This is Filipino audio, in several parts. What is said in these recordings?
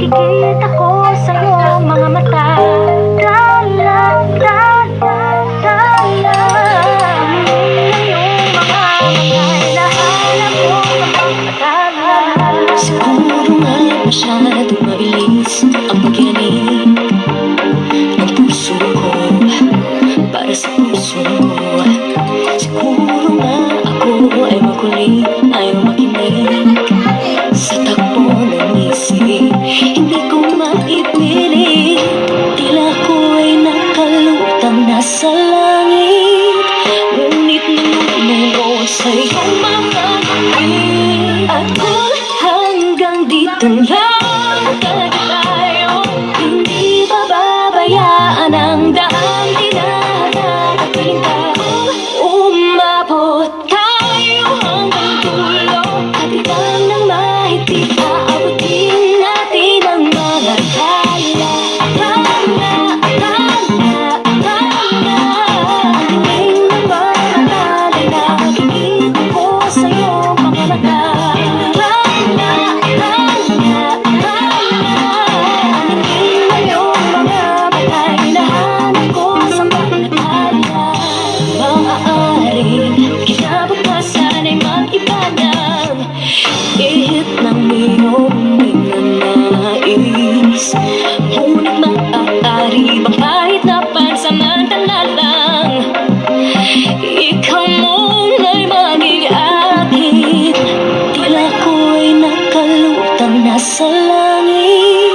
Nakikita ko sa'yo mga mata. Dala, dala, dala. Yung mga hinahanap ko kapag matala. Siguro nga masyadong mabilis ang pagyanig ng puso ko para sa puso mo. Siguro nga ako ay makulit, ayaw makinig sa takbo ng isip. Hindi ko maipilit, tila ko ay nakalutang nasa langit. Ngunit nanungo sa iyong mga ngiti. At kung hanggang dito lang talaga tayo, hindi bababayaan ang daan tinatatapiling ka. Umabot tayo hanggang dulo, kapitan ng mahigpit, aabutin natin ang mga akala. Akala, akala, akala. Tingin ng mga mata, di nakikita ko sa'yo mga mata. Akala, akala, akala. Tingin ng iyong mga mata, hinahanap ko sa mga akala. Maaaring kinabukasan ay mag-iba ng ihip ng iyong ninanais. Ngunit maaari bang kahit na pansamantala lang, ikaw muna'y maging akin. Tila ko'y nakalutang nasa langit,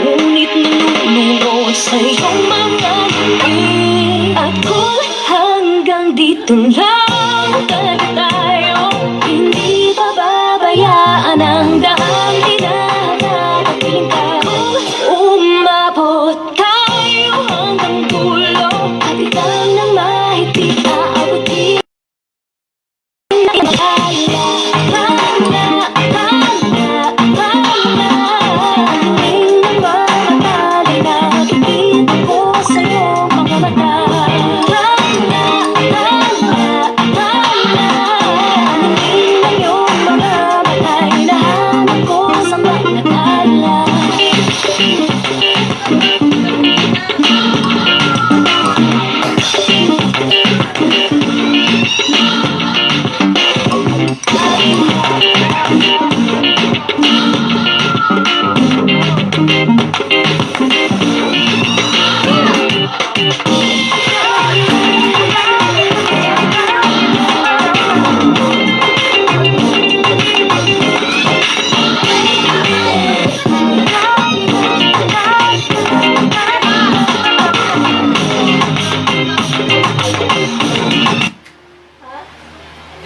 ngunit nanungo sa iyong mga ngiti. At kung hanggang dito lang talaga tayo, hindi bababayaan ang daan tinatatapiling ka. Umabot tayo hanggang dulo, kapitan ng mahigpit, aabutin natin ang akala. Akala, akala, akala. Tingin ng mga mata, di nakikita ko sa'yo mga mata. Akala, akala, akala. Tingin ng iyong mga mata, hinahanap ko sa mga akala.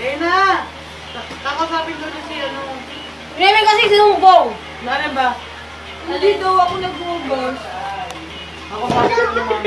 Dena! Kakasapin ko na si ano. Remy kasi sinumbong. Naren ba? Hindi daw ako nag-uubos. Ako sabi ko naman.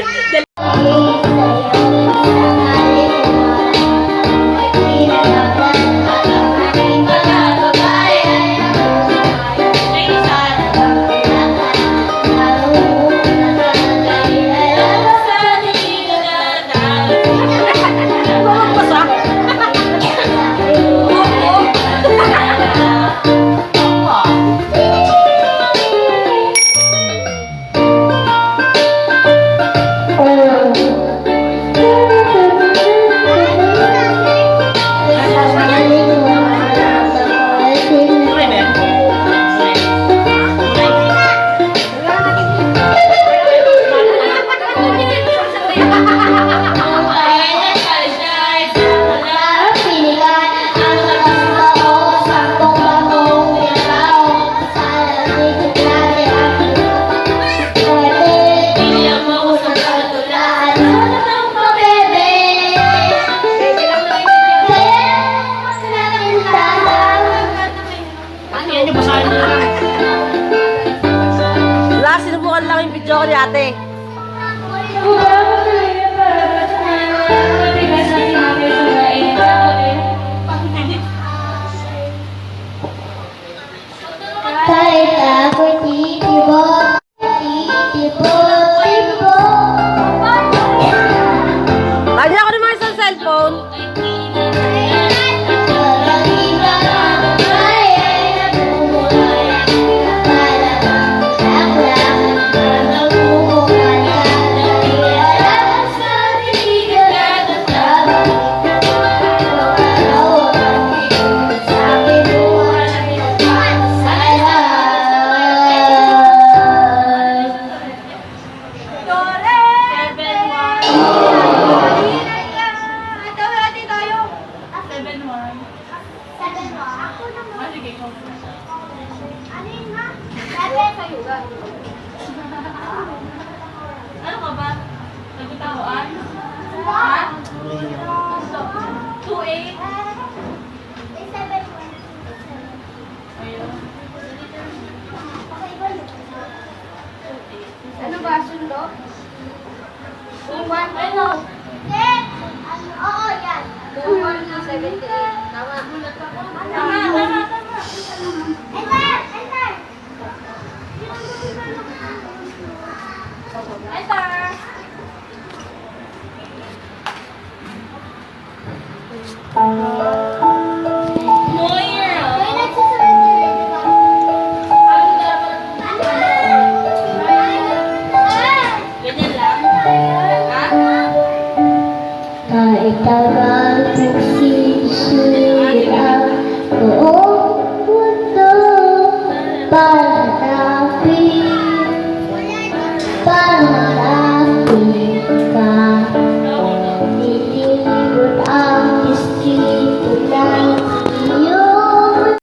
Wala, sinubukan lang yung video ko ni ate. Kahit ako'y titibok, titibok. Lagi ako naman sa cellphone. Sa Ano ka ba? Nagtataoan? Ha? 2-8? Ano ba, sundo? 2-1? Ano? Oo, yan. 2-1-73. Tama. Tama. Enter! Enter! Enter! Moira! May nagsusunod na rin, di ba? Ganyan lang? Ha? Ikaw